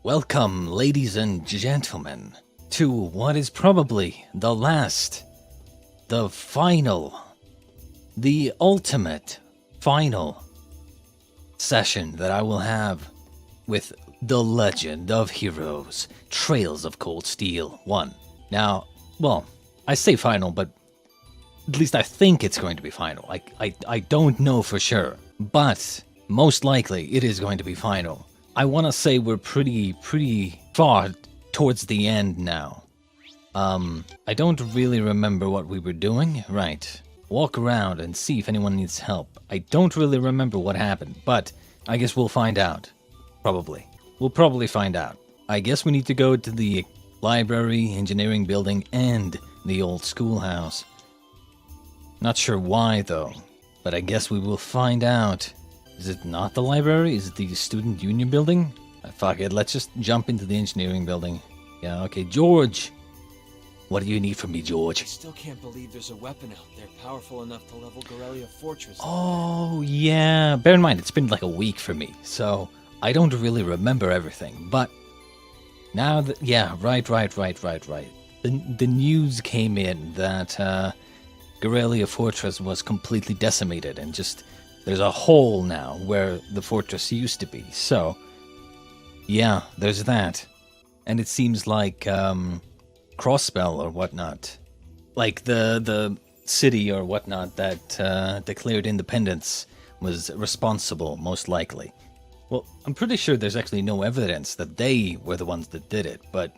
Welcome, ladies and gentlemen, to what is probably the last, the final, the ultimate final session that I will have with The Legend of Heroes, Trails of Cold Steel 1. Now, well, I say final, but at least I think it's going to be final. I don't know for sure, but most likely it is going to be final. I want to say we're pretty far towards the end now. I don't really remember what we were doing. Right. Walk around and see if anyone needs help. I don't really remember what happened, but I guess we'll find out. Probably. We'll probably find out. I guess we need to go to the library, engineering building, and the old schoolhouse. Not sure why, though, but I guess we will find out. Is it not the library? Is it the student union building? Fuck it, let's just jump into the engineering building. Yeah, okay, George. What do you need from me, George? I still can't believe there's a weapon out there powerful enough to level Gorelia Fortress. Oh, yeah. Bear in mind, it's been like a week for me, so I don't really remember everything. But now that, yeah, right. The news came in that Gorelia Fortress was completely decimated and just there's a hole now where the fortress used to be. So, yeah, there's that. And it seems like Crossbell or whatnot, like the city or whatnot that declared independence was responsible, most likely. Well, I'm pretty sure there's actually no evidence that they were the ones that did it, but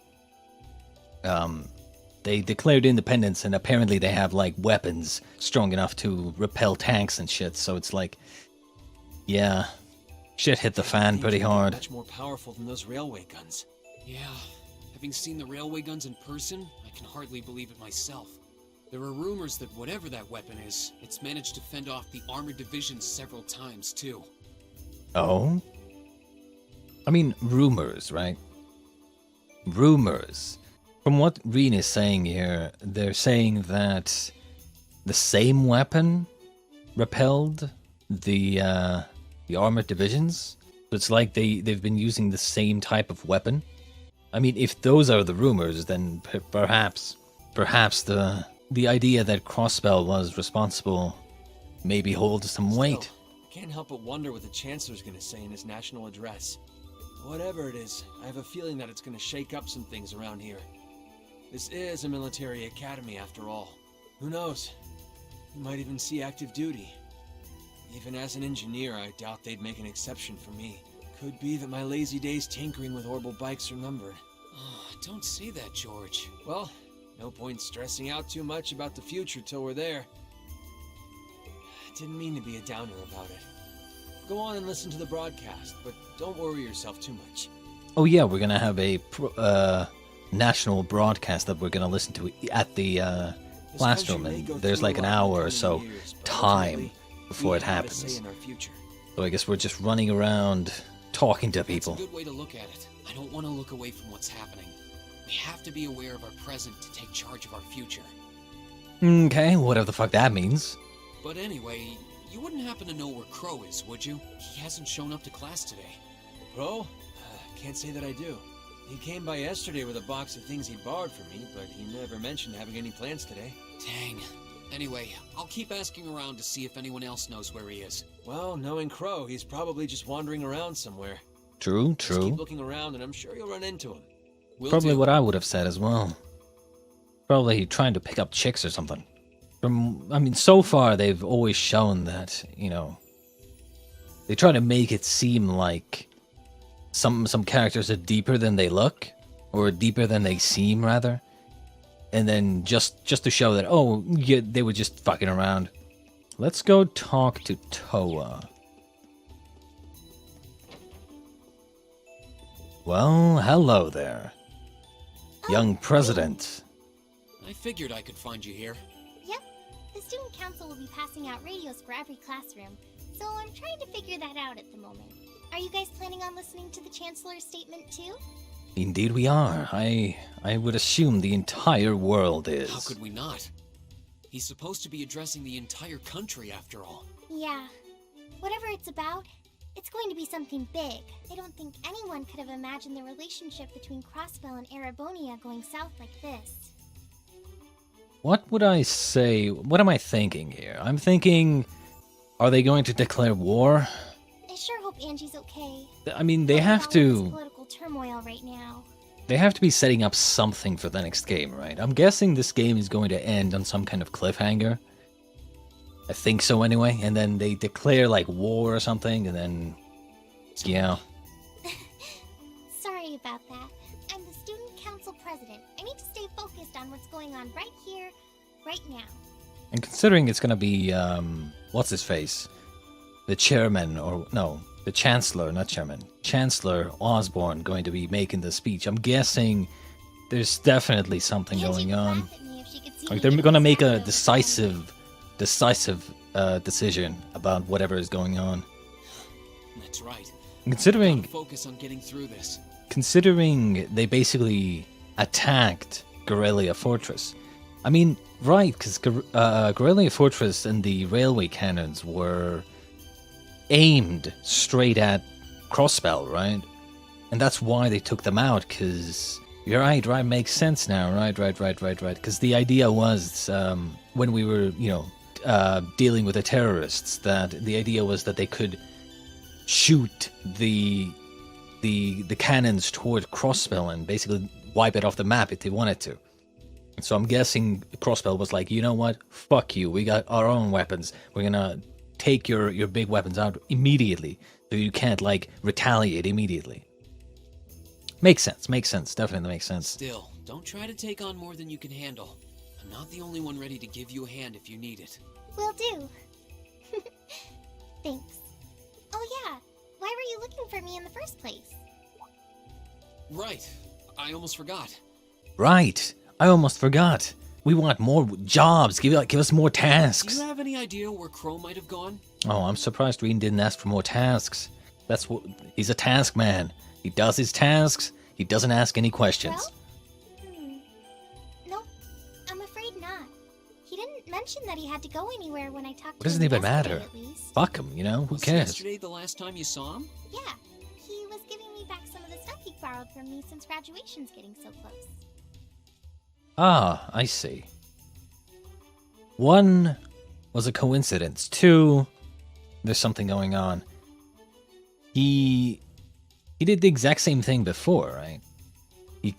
they declared independence and apparently they have like weapons strong enough to repel tanks and shit, so it's like, yeah, shit hit the fan pretty hard. Much more powerful than those railway guns. Yeah, having seen the railway guns in person, I can hardly believe it myself. There are rumors that whatever that weapon is, it's managed to fend off the armored divisions several times too. Oh? I mean, rumors, right? Rumors. From what Reen is saying here, they're saying that the same weapon repelled the armored divisions. So it's like they've been using the same type of weapon. I mean, if those are the rumors, then perhaps the idea that Crossbell was responsible maybe holds some weight. Can't help but wonder what the Chancellor's gonna say in his national address. Whatever it is, I have a feeling that it's gonna shake up some things around here. This is a military academy after all. Who knows? You might even see active duty. Even as an engineer, I doubt they'd make an exception for me. Could be that my lazy days tinkering with orbital bikes are numbered. Oh, don't say that, George. Well, no point stressing out too much about the future till we're there. Didn't mean to be a downer about it. Go on and listen to the broadcast, but don't worry yourself too much. Oh yeah, we're gonna have a national broadcast that we're gonna listen to at the classroom, and there's like an hour or so time before it happens. So I guess we're just running around talking to people. That's a good way to look at it. I don't want to look away from what's happening. We have to be aware of our present to take charge of our future. Okay, whatever the fuck that means. But anyway, you wouldn't happen to know where Crow is, would you? He hasn't shown up to class today. Crow? Can't say that I do. He came by yesterday with a box of things he borrowed from me, but he never mentioned having any plans today. Dang. Anyway, I'll keep asking around to see if anyone else knows where he is. Well, knowing Crow, he's probably just wandering around somewhere. True. Just keep looking around and I'm sure you'll run into him. Probably what I would have said as well. Probably trying to pick up chicks or something. I mean, so far they've always shown that, you know, they try to make it seem like some characters are deeper than they look, or deeper than they seem, rather. And then just to show that, oh, yeah, they were just fucking around. Let's go talk to Toa. Well, hello there, young president. I figured I could find you here. Yep. The student council will be passing out radios for every classroom, so I'm trying to figure that out at the moment. Are you guys planning on listening to the Chancellor's statement too? Indeed we are. I would assume the entire world is. How could we not? He's supposed to be addressing the entire country after all. Yeah. Whatever it's about, It's going to be something big. I don't think anyone could have imagined the relationship between Crossbell and Erebonia going south like this. What would I say? What am I thinking here? I'm thinking, are they going to declare war? I sure hope Angie's okay. I mean, they With have all this to... political turmoil right now. They have to be setting up something for the next game, right? I'm guessing this game is going to end on some kind of cliffhanger. I think so anyway. And then they declare like war or something, and then... Yeah. Sorry about that. I'm the student council president. I need to stay focused on what's going on right here, right now. And considering it's gonna be, what's his face? The chairman, or no, the chancellor, not chairman. Chancellor Osborne going to be making the speech. I'm guessing there's definitely something Angie going would on. laugh at me if she could see Like me they're getting gonna make sad a over decisive decision about whatever is going on. That's right. Considering Focus on getting through this. considering they basically attacked Guerrilla Fortress. I mean, right, because Guerrilla Fortress and the railway cannons were aimed straight at Crossbell, right? And that's why they took them out, because... You're right, makes sense now, right. Because the idea was, when we were, dealing with the terrorists, that the idea was that they could shoot the cannons toward Crossbell and basically wipe it off the map if they wanted to. So I'm guessing Crossbell was like, you know what? Fuck you. We got our own weapons. We're gonna take your big weapons out immediately, so you can't retaliate immediately. Makes sense. Definitely makes sense. Still, don't try to take on more than you can handle. I'm not the only one ready to give you a hand if you need it. Will do. Thanks. Oh yeah, why were you looking for me in the first place? Right. I almost forgot. Right. I almost forgot. We want more jobs. Give us more Do tasks. you have any idea where Crow might have gone? Oh, I'm surprised Reen didn't ask for more tasks. That's what... He's a task man. He does his tasks. He doesn't ask any questions. Well? Nope, I'm afraid not. He didn't mention that he had to go anywhere when I talked to him. What does it even yesterday, matter? at least. Fuck him, Who Was cares? yesterday the last time you saw him? Yeah, he was giving me back some of the stuff he borrowed from me since graduation's getting so close. Ah, I see. One was a coincidence. Two, there's something going on. He did the exact same thing before, right?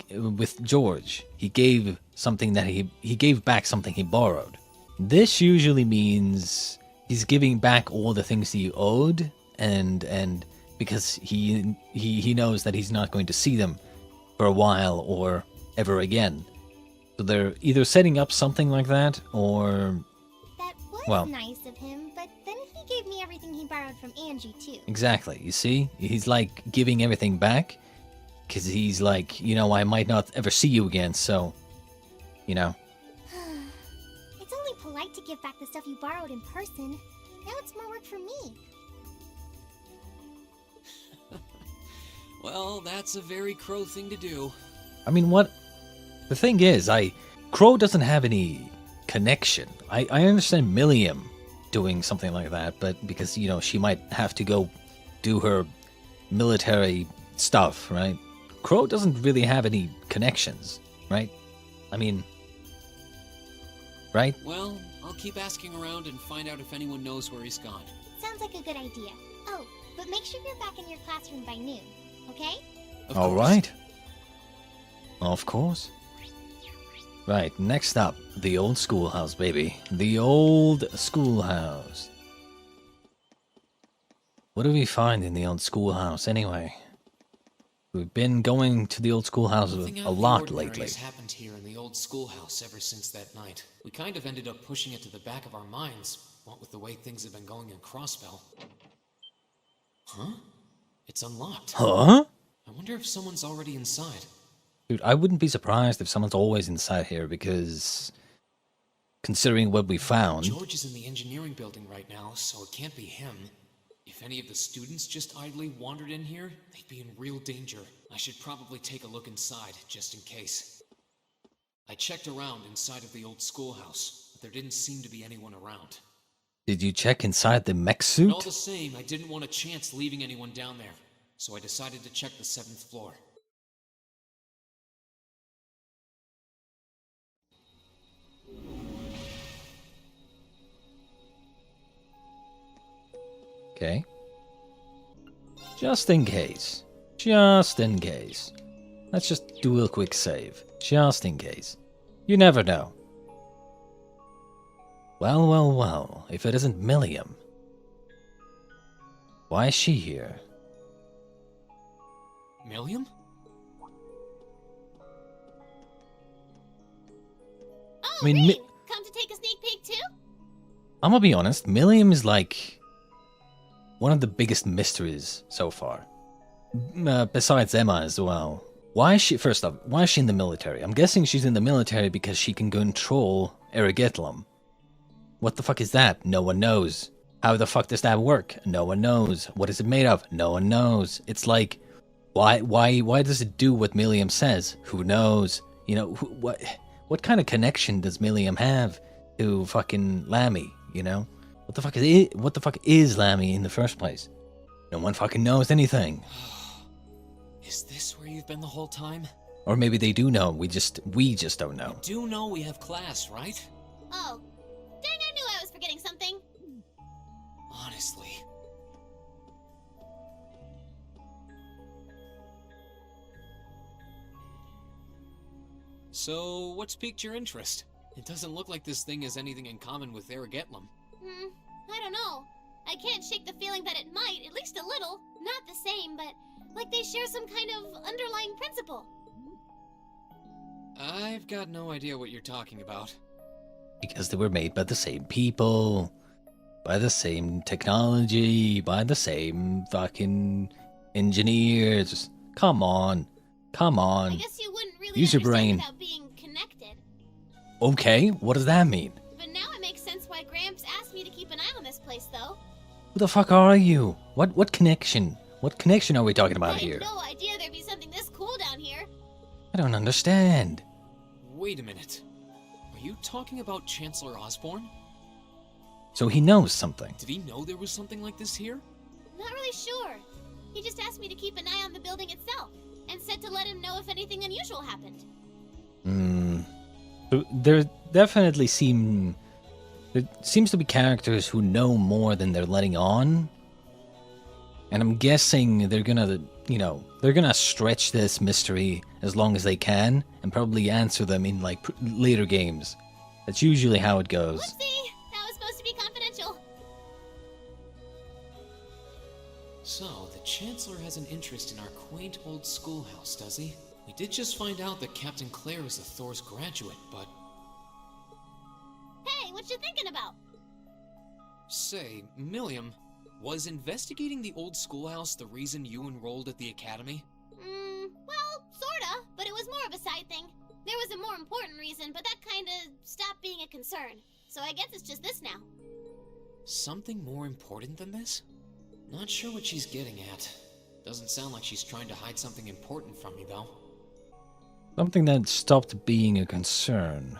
With George, he gave something that he gave back something he borrowed. This usually means he's giving back all the things he owed, and because he knows that he's not going to see them for a while or ever again. So they're either setting up something like that, or... That was Well. nice of him, but then he gave me everything he borrowed from Angie, too. Exactly, you see? He's giving everything back, because he's I might not ever see you again, so, It's only polite to give back the stuff you borrowed in person. Now it's more work for me. Well, that's a very Crow thing to do. I mean, what... The thing is, Crow doesn't have any connection. I understand Milliam doing something like that, but because, she might have to go do her military stuff, right? Crow doesn't really have any connections, right? I mean... Right? Well, I'll keep asking around and find out if anyone knows where he's gone. Sounds like a good idea. Oh, but make sure you're back in your classroom by noon, okay? Of All course. right. Of course. Right, next up, the old schoolhouse, baby. The old schoolhouse. What do we find in the old schoolhouse, anyway? We've been going to the old schoolhouse Nothing a out of the lot ordinary lately. has happened here in the old schoolhouse ever since that night. We kind of ended up pushing it to the back of our minds, what with the way things have been going in Crossbell. Huh? It's unlocked. Huh? I wonder if someone's already inside. Dude, I wouldn't be surprised if someone's always inside here, because... Considering what we found... George is in the engineering building right now, so it can't be him. If any of the students just idly wandered in here, they'd be in real danger. I should probably take a look inside, just in case. I checked around inside of the old schoolhouse, but there didn't seem to be anyone around. Did you check inside the mech And all suit? the same, I didn't want a chance leaving anyone down there, so I decided to check the 7th floor. Okay. Just in case. Just in case. Let's just do a quick save. Just in case. You never know. Well, well, well. If it isn't Milliam. Why is she here? Milliam? Oh, I mean, Reed! Come to take a sneak peek too? I'm gonna be honest, Milliam is like one of the biggest mysteries so far. Besides Emma as well. Why is she, first off, why is she in the military? I'm guessing she's in the military because she can control Erigetlum. What the fuck is that? No one knows. How the fuck does that work? No one knows. What is it made of? No one knows. It's like, why does it do what Milliam says? Who knows? You know, what kind of connection does Milliam have to fucking Lammy? You know, what the fuck is Lammy in the first place? No one fucking knows anything. Is this where you've been the whole time? Or maybe they do know. We just don't know. You do know we have class, right? Oh. Dang, I knew I was forgetting something. Honestly. So, what's piqued your interest? It doesn't look like this thing has anything in common with Erigetlum. I don't know. I can't shake the feeling that it might, at least a little. Not the same, but like they share some kind of underlying principle. I've got no idea what you're talking about. Because they were made by the same people, by the same technology, by the same fucking engineers. Come on. I guess you wouldn't really Use your understand brain. without being connected. Okay, what does that mean? But now it makes sense why Gramps asked me to keep an eye on this place, though. Who the fuck are you? What connection? What connection are we talking I about had here? no idea there'd be something this cool down here. I don't understand. Wait a minute. Are you talking about Chancellor Osborne? So he knows something. Did he know there was something like this here? Not really sure. He just asked me to keep an eye on the building itself, and said to let him know if anything unusual happened. So there seems to be characters who know more than they're letting on. And I'm guessing they're gonna stretch this mystery as long as they can and probably answer them in like later games. That's usually how it goes. Whoopsie! That was supposed to be confidential. So, the Chancellor has an interest in our quaint old schoolhouse, does he? We did just find out that Captain Claire is a Thor's graduate, but... Hey, what you thinking about? Say, Milliam, was investigating the old schoolhouse the reason you enrolled at the academy? Well, sorta, but it was more of a side thing. There was a more important reason, but that kinda stopped being a concern. So I guess it's just this now. Something more important than this? Not sure what she's getting at. Doesn't sound like she's trying to hide something important from me, though. Something that stopped being a concern.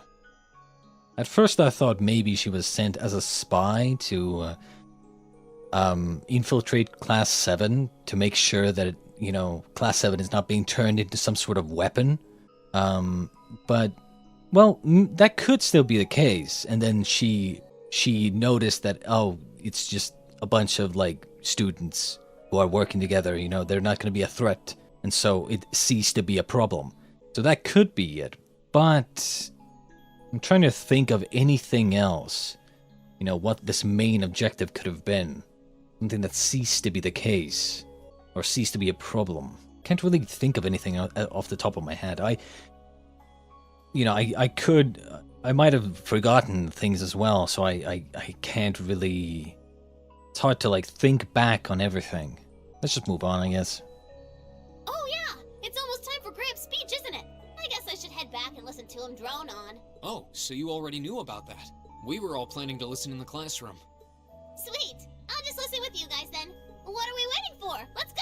At first I thought maybe she was sent as a spy to infiltrate Class 7 to make sure that, Class 7 is not being turned into some sort of weapon. But, well, that could still be the case. And then she noticed that, oh, it's just a bunch of, like, students who are working together, they're not going to be a threat. And so it ceased to be a problem. So that could be it. But I'm trying to think of anything else. What this main objective could have been. Something that ceased to be the case. Or ceased to be a problem. Can't really think of anything off the top of my head. I might have forgotten things as well, so I can't really... It's hard to, think back on everything. Let's just move on, I guess. Oh yeah, it's almost time for Gramps' speech, isn't it? I guess I should head back and listen to him drone on. Oh, so you already knew about that. We were all planning to listen in the classroom. Sweet! I'll just listen with you guys then. What are we waiting for? Let's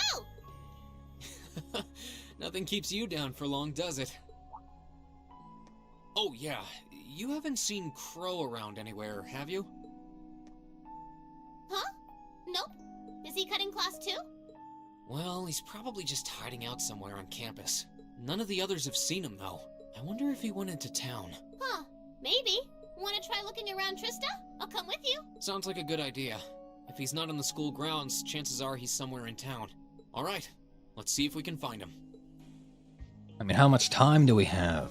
go! Nothing keeps you down for long, does it? Oh yeah, you haven't seen Crow around anywhere, have you? Is he cutting class too? Well, he's probably just hiding out somewhere on campus. None of the others have seen him, though. I wonder if he went into town. Huh, maybe. Wanna try looking around, Trista? I'll come with you. Sounds like a good idea. If he's not on the school grounds, chances are he's somewhere in town. Alright, let's see if we can find him. I mean, how much time do we have?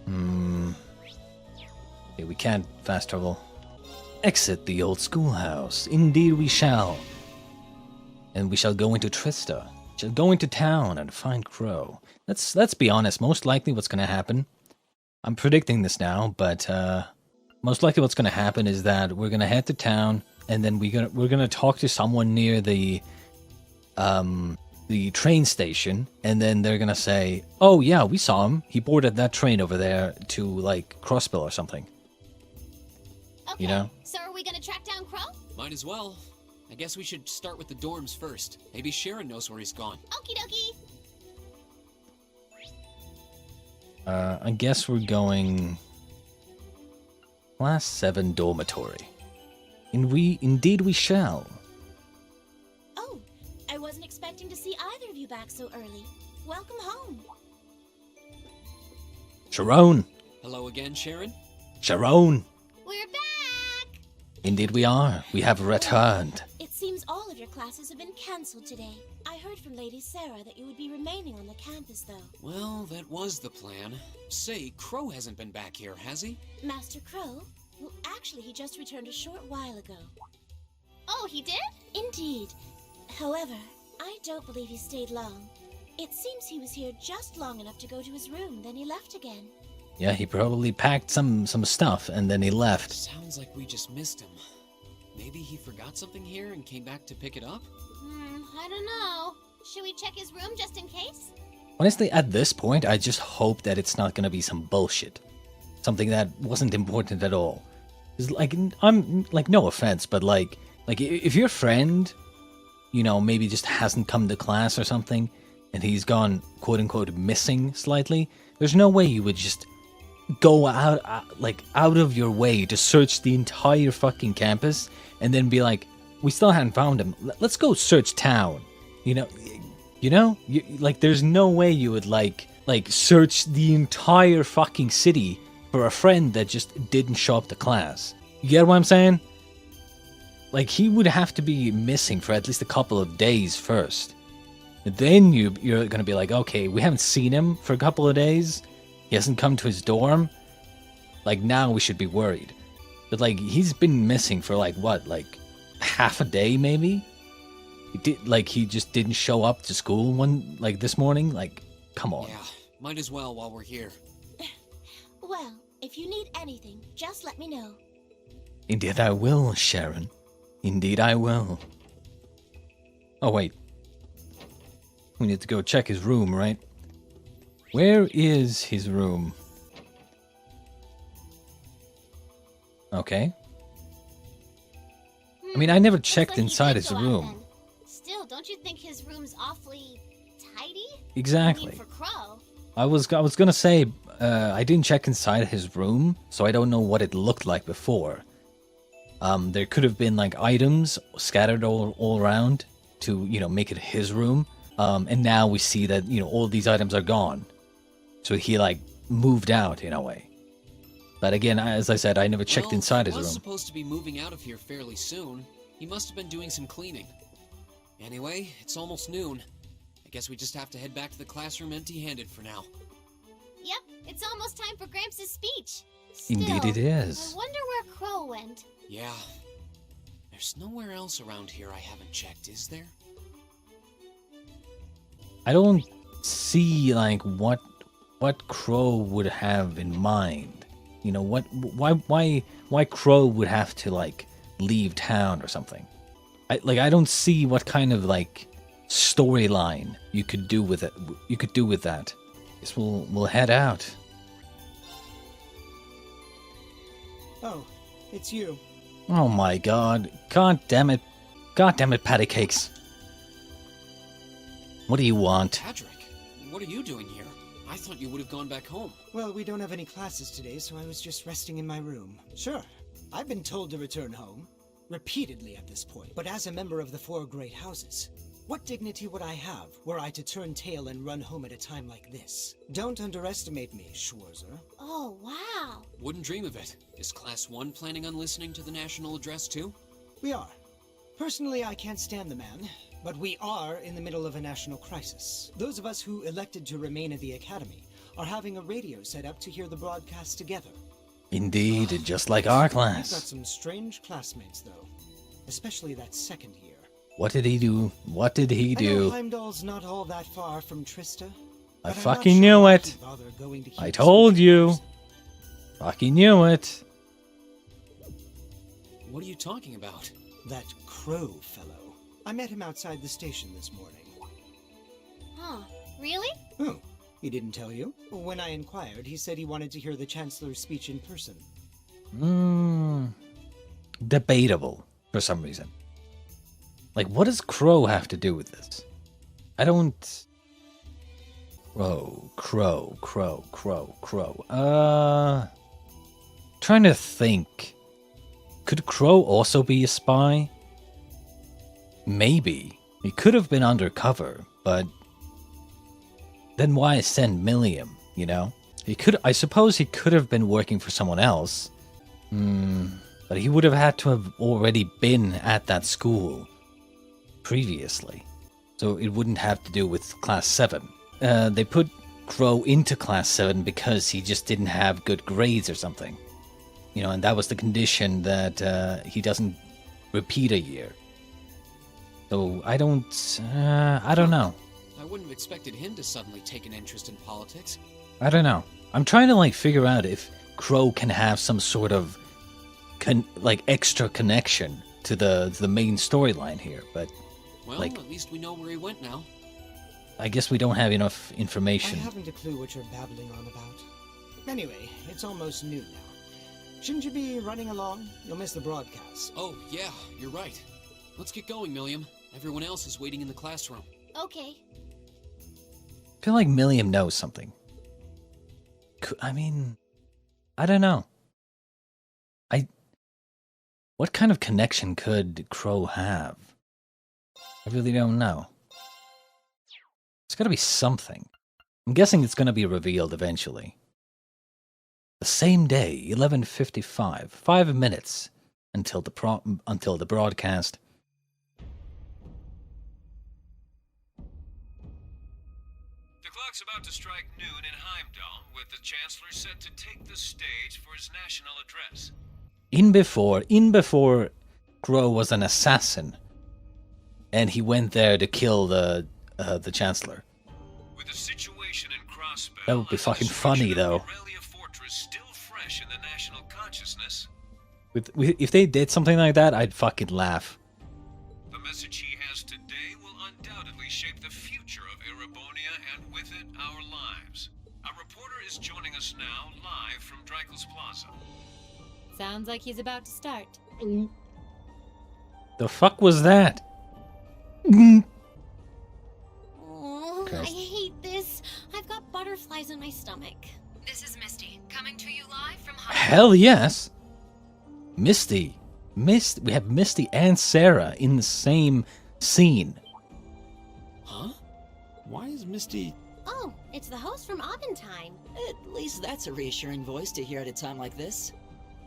Okay, we can't fast travel. Exit the old schoolhouse. Indeed we shall. And we shall go into Trista. Shall go into town and find Crow. Let's be honest, most likely what's gonna happen. I'm predicting this now, but most likely what's gonna happen is that we're gonna head to town and then we're gonna talk to someone near the train station, and then they're gonna say, "Oh yeah, we saw him. He boarded that train over there to like Crossbill or something." Okay, You know? so are we gonna track down Crow? Might as well. I guess we should start with the dorms first. Maybe Sharon knows where he's gone. Okie dokie. I guess we're going Class 7 dormitory. Indeed we shall. Oh, I wasn't expecting to see either of you back so early. Welcome home. Sharon! Hello again, Sharon? Sharon! We're back! Indeed we are. We have returned. It seems all of your classes have been cancelled today. I heard from Lady Sarah that you would be remaining on the campus, though. Well, that was the plan. Say, Crow hasn't been back here, has he? Master Crow? Well, actually, he just returned a short while ago. Oh, he did? Indeed. However, I don't believe he stayed long. It seems he was here just long enough to go to his room, then he left again. Yeah, he probably packed some stuff and then he left. Sounds like we just missed him. Maybe he forgot something here and came back to pick it up? I don't know. Should we check his room just in case? Honestly, at this point, I just hope that it's not gonna be some bullshit. Something that wasn't important at all. 'Cause, like, I'm, like, no offense, but, like, if your friend, you know, maybe just hasn't come to class or something, and he's gone, quote-unquote, missing slightly, there's no way you would just go out of your way to search the entire fucking campus, and then be like, we still haven't found him. Let's go search town. You know, like, there's no way you would like search the entire fucking city for a friend that just didn't show up to class. You get what I'm saying? Like, he would have to be missing for at least a couple of days first. Then you're gonna be like, okay, we haven't seen him for a couple of days. He hasn't come to his dorm. Like, now we should be worried. But, like, he's been missing for, like, what, like, half a day, maybe? He just didn't show up to school this morning? Like, come on. Yeah, might as well while we're here. Well, if you need anything, just let me know. Indeed I will, Sharon. Indeed I will. Oh, wait. We need to go check his room, right? Where is his room? Okay. I mean, I never Looks checked like he inside did his go out room. then. Still, don't you think his room's awfully tidy? Exactly. I mean, for Crow. I was gonna say, I didn't check inside his room, so I don't know what it looked like before. There could have been, like, items scattered all around to, you know, make it his room. And now we see that, you know, all these items are gone. So he, like, moved out in a way. But again, as I said, I never checked inside his He was room. supposed to be moving out of here fairly soon. He must have been doing some cleaning. Anyway, it's almost noon. I guess we just have to head back to the classroom empty-handed for now. Yep, it's almost time for Gramps' speech. Still, Indeed it is. I wonder where Crow went. Yeah. There's nowhere else around here I haven't checked, is there? I don't see, like, what Crow would have in mind. You know, why Crow would have to, like, leave town or something. I don't see what kind of, like, storyline you could do with it. You could do with that. Guess we'll head out. Oh, it's you. Oh my god. God damn it. God damn it, patty cakes. What do you want? Patrick, what are you doing here? I thought you would have gone back home. Well, we don't have any classes today, so I was just resting in my room. Sure, I've been told to return home. repeatedly at this point. But as a member of the 4 great houses, what dignity would I have were I to turn tail and run home at a time like this? Don't underestimate me, Schwarzer. Oh, wow. Wouldn't dream of it. Is Class 1 planning on listening to the national address too? We are. Personally, I can't stand the man, but we are in the middle of a national crisis. Those of us who elected to remain at the Academy are having a radio set up to hear the broadcast together. Indeed, just like our We've got class. some strange classmates, though. Especially that second year. What did he do? What did he I know do? Heimdall's not all that far from Trista. I but I'm not fucking sure knew why it. he'd bother going to I hear told speech in you. person. Fucking knew it. What are you talking about? That Crow fellow. I met him outside the station this morning. Huh. Really? Oh, he didn't tell you? When I inquired, he said he wanted to hear the Chancellor's speech in person. Debatable, for some reason. Like, what does Crow have to do with this? I don't... Crow. Trying to think. Could Crow also be a spy? Maybe. He could have been undercover, but... Then why send Milliam, you know? I suppose he could have been working for someone else. But he would have had to have already been at that school previously. So it wouldn't have to do with Class 7. They put Crow into Class 7 because he just didn't have good grades or something. You know, and that was the condition that he doesn't repeat a year. So I don't know. I wouldn't have expected him to suddenly take an interest in politics. I don't know. I'm trying to figure out if Crow can have some sort of extra connection to the main storyline here, but Well, at least we know where he went now. I guess we don't have enough I information. haven't a clue what you're babbling on about. Anyway, it's almost noon now. Shouldn't you be running along? You'll miss the broadcast. Oh, yeah, you're right. Let's get going, Milliam. Everyone else is waiting in the classroom. Okay. I feel like Milliam knows something. I mean, I don't know. What kind of connection could Crow have? I really don't know. It's gotta be something. I'm guessing it's gonna be revealed eventually. The same day, 11:55, 5 minutes until the broadcast. The clock's about to strike noon in Heimdall, with the Chancellor set to take the stage for his national address. In before, Crow was an assassin, and he went there to kill the Chancellor. With the situation in Crossbell, That would be and the fucking funny, destruction of though. Aurelia Fortress still fresh in the national consciousness, If they did something like that, I'd fucking laugh. the message he has today will undoubtedly shape the future of Erebonia and with it our lives. A reporter is joining us now live from Dreikel's Plaza. Sounds like he's about to start. The fuck was that? Oh, Okay. I hate this. I've got butterflies in my stomach. This is Misty, coming to you live from Hell yes! Misty. We have Misty and Sarah in the same scene. Huh? Why is Misty... Oh, it's the host from Abentime. At least that's a reassuring voice to hear at a time like this.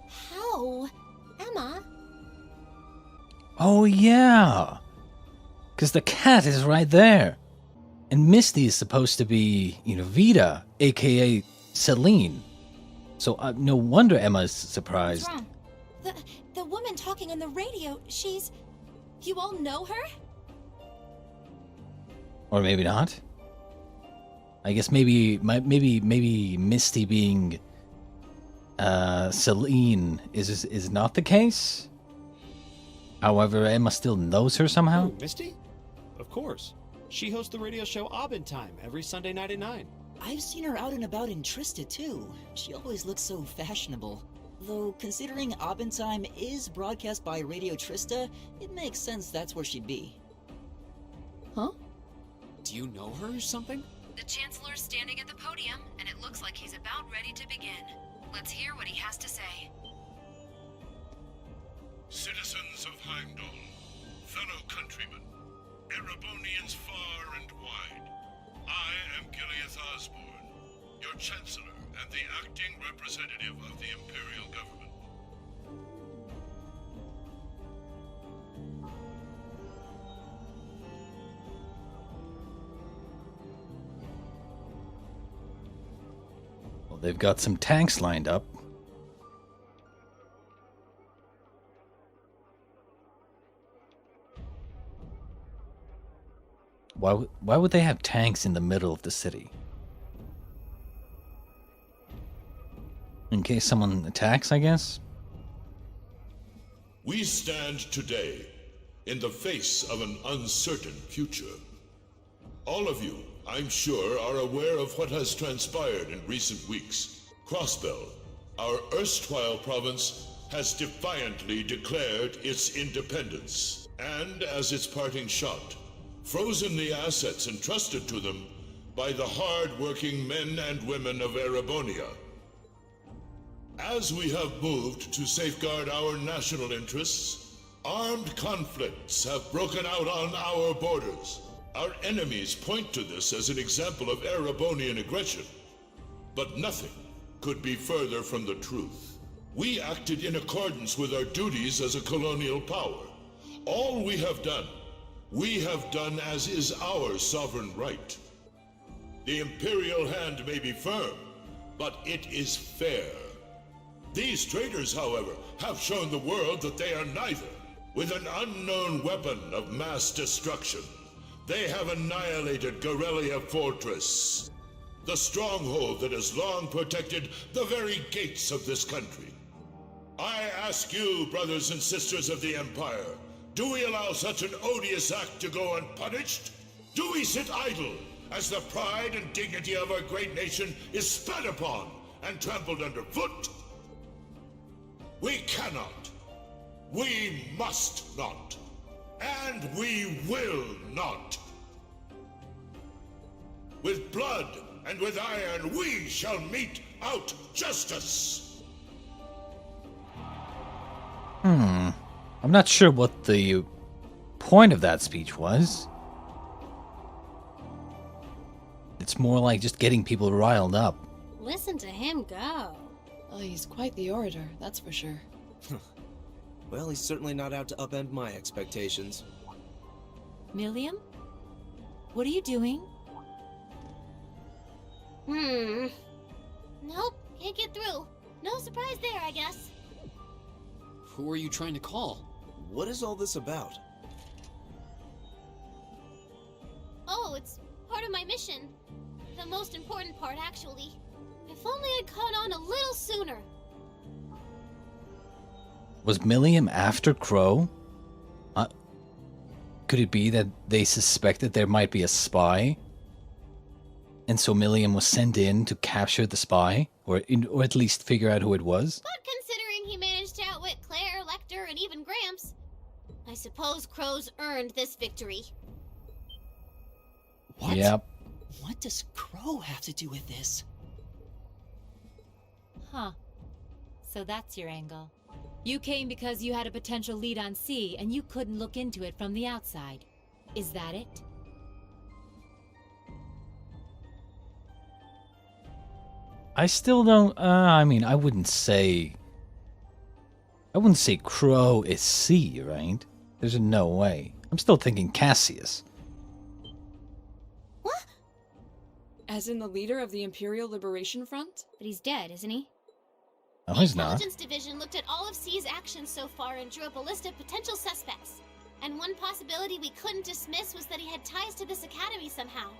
How? Emma? Oh yeah! Because the cat is right there. And Misty is supposed to be, Vita, aka Celine. So no wonder Emma's surprised. What's wrong? The woman talking on the radio, she's... You all know her? Or maybe not. I guess maybe Misty being Celine is not the case. However, Emma still knows her somehow. Oh, Misty? Of course. She hosts the radio show Abentime every Sunday night at 9. I've seen her out and about in Trista, too. She always looks so fashionable. Though, considering Abentime is broadcast by Radio Trista, it makes sense that's where she'd be. Huh? Do you know her or something? The Chancellor's standing at the podium, and it looks like he's about ready to begin. Let's hear what he has to say. Citizens of Heimdall, fellow countrymen, Erebonians far and wide, I am Gileath Osborne, your Chancellor and the acting representative of the Imperial Government. Well, they've got some tanks lined up. Why would they have tanks in the middle of the city? In case someone attacks, I guess? We stand today in the face of an uncertain future. All of you, I'm sure, are aware of what has transpired in recent weeks. Crossbell, our erstwhile province, has defiantly declared its independence, and as its parting shot, frozen the assets entrusted to them by the hard-working men and women of Erebonia. As we have moved to safeguard our national interests, armed conflicts have broken out on our borders. Our enemies point to this as an example of Erebonian aggression, but nothing could be further from the truth. We acted in accordance with our duties as a colonial power. All we have done as is our sovereign right. The Imperial hand may be firm, but it is fair. These traitors, however, have shown the world that they are neither. With an unknown weapon of mass destruction, they have annihilated Gorelia Fortress, the stronghold that has long protected the very gates of this country. I ask you, brothers and sisters of the Empire, do we allow such an odious act to go unpunished? Do we sit idle as the pride and dignity of our great nation is spat upon and trampled underfoot? We cannot. We must not. And we will not. With blood and with iron, we shall mete out justice. I'm not sure what the point of that speech was. It's more like just getting people riled up. Listen to him go. Oh, he's quite the orator, that's for sure. Well, he's certainly not out to upend my expectations. Milliam? What are you doing? Nope, can't get through. No surprise there, I guess. Who are you trying to call? What is all this about? Oh, it's part of my mission. The most important part, actually. If only I'd caught on a little sooner. Was Milliam after Crow? Could it be that they suspected there might be a spy? And so Milliam was sent in to capture the spy? Or at least figure out who it was? But considering he managed to outwit Claire, Lecter, and even Gramps, I suppose Crow's earned this victory. What? Yep. What does Crow have to do with this? Huh. So that's your angle. You came because you had a potential lead on C, and you couldn't look into it from the outside. Is that it? I still don't, I mean, I wouldn't say Crow is C, right? There's no way. I'm still thinking Cassius. What? As in the leader of the Imperial Liberation Front? But he's dead, isn't he? No, he's not. The Intelligence Division looked at all of C's actions so far and drew up a list of potential suspects. And one possibility we couldn't dismiss was that he had ties to this academy somehow.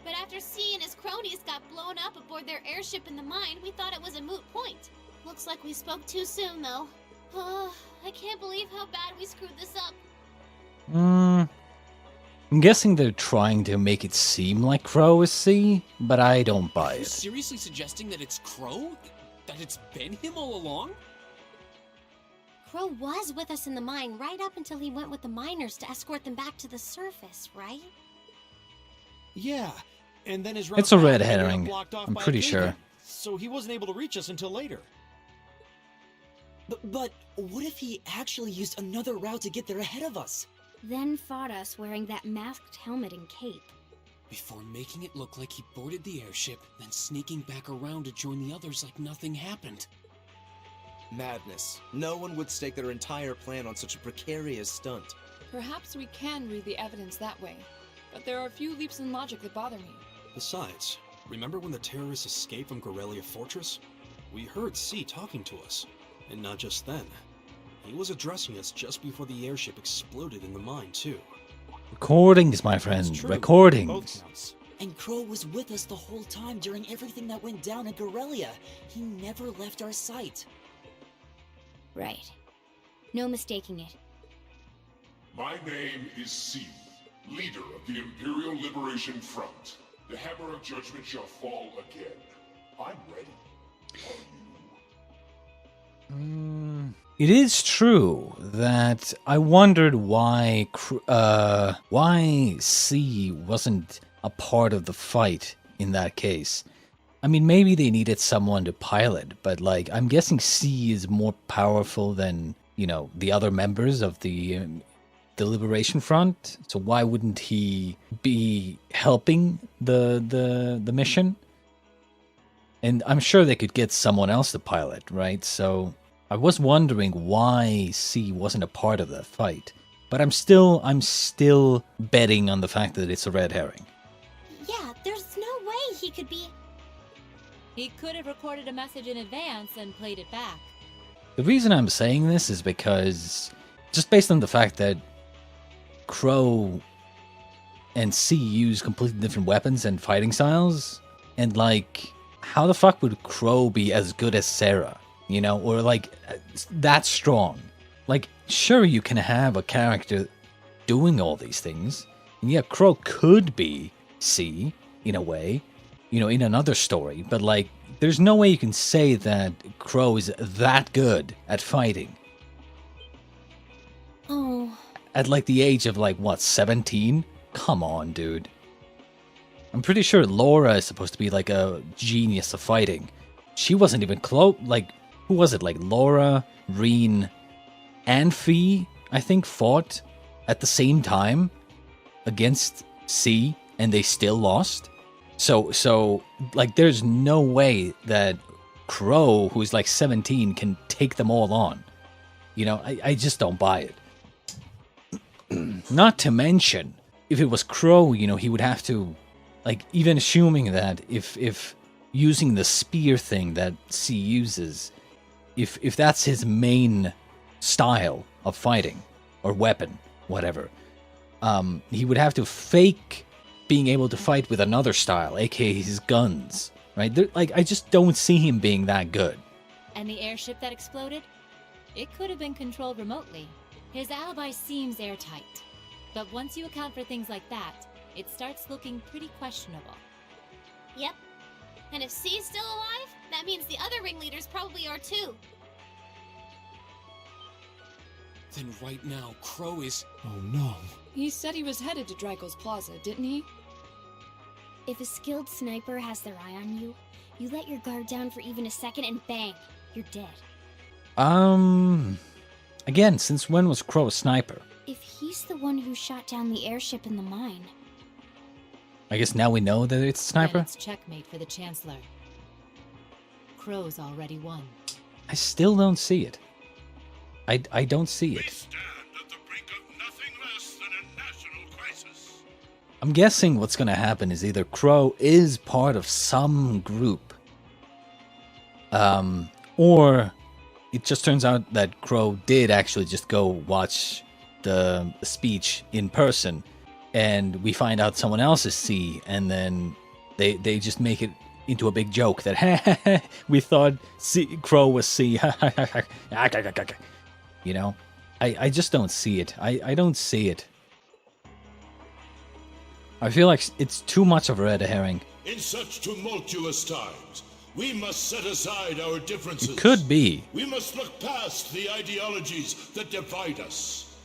But after C and his cronies got blown up aboard their airship in the mine, we thought it was a moot point. Looks like we spoke too soon, though. Oh, I can't believe how bad we screwed this up. I'm guessing they're trying to make it seem like Crow is C, but I don't buy Are you it. seriously suggesting that it's Crow? That it's been him all along? Crow was with us in the mine right up until he went with the miners to escort them back to the surface, right? Yeah, and then his It's a red route got herring. blocked off I'm by a pretty cable, sure. so he wasn't able to reach us until later. But what if he actually used another route to get there ahead of us? Then fought us wearing that masked helmet and cape. Before making it look like he boarded the airship, then sneaking back around to join the others like nothing happened. Madness. No one would stake their entire plan on such a precarious stunt. Perhaps we can read the evidence that way, but there are a few leaps in logic that bother me. Besides, remember when the terrorists escaped from Gorelia Fortress? We heard C talking to us. And not just then. He was addressing us just before the airship exploded in the mine, too. Recordings, my friend. Recordings. Both counts. And Crow was with us the whole time during everything that went down in Gorelia. He never left our sight. Right. No mistaking it. My name is C, leader of the Imperial Liberation Front. The hammer of judgment shall fall again. I'm ready. Are you? It is true that I wondered why C wasn't a part of the fight in that case. I mean, maybe they needed someone to pilot, but like, I'm guessing C is more powerful than, you know, the other members of the Liberation Front. So why wouldn't he be helping the mission? And I'm sure they could get someone else to pilot, right? So I was wondering why C wasn't a part of that fight. But I'm still betting on the fact that it's a red herring. Yeah, there's no way he could be... He could have recorded a message in advance and played it back. The reason I'm saying this is because, just based on the fact that Crow and C use completely different weapons and fighting styles, and like, how the fuck would Crow be as good as Sarah? You know, or like, that strong? Like, sure, you can have a character doing all these things, and yeah, Crow could be C, in a way, you know, in another story, but like, there's no way you can say that Crow is that good at fighting. Oh. At like the age of like, what, 17? Come on, dude. I'm pretty sure Laura is supposed to be like a genius of fighting. She wasn't even close. Like, who was it? Like Laura, Reen, and Fee, I think, fought at the same time against C, and they still lost. So like, there's no way that Crow, who's like 17, can take them all on. You know, I just don't buy it. Not to mention, if it was Crow, you know, he would have to, like, even assuming that if using the spear thing that C uses, if that's his main style of fighting, or weapon, whatever, he would have to fake being able to fight with another style, aka his guns, right? Like, I just don't see him being that good. And the airship that exploded? It could have been controlled remotely. His alibi seems airtight. But once you account for things like that, it starts looking pretty questionable. Yep. And if C's still alive, that means the other ringleaders probably are too. Then right now, Crow is... Oh no. He said he was headed to Draco's Plaza, didn't he? If a skilled sniper has their eye on you, you let your guard down for even a second and bang, you're dead. Again, since when was Crow a sniper? If he's the one who shot down the airship in the mine... I guess now we know that it's a sniper? Then it's checkmate for the Chancellor. Crow's already won. I still don't see it. I don't see it. We stand at the brink of nothing less than a national crisis. I'm guessing what's going to happen is either Crow is part of some group, or it just turns out that Crow did actually just go watch the speech in person, and we find out someone else is C, and then they just make it into a big joke that we thought Crow was C. You know, I just don't see it. I don't see it. I feel like it's too much of a red herring. In such tumultuous times, we must set aside our differences. It could be. We must look past the ideologies that divide us.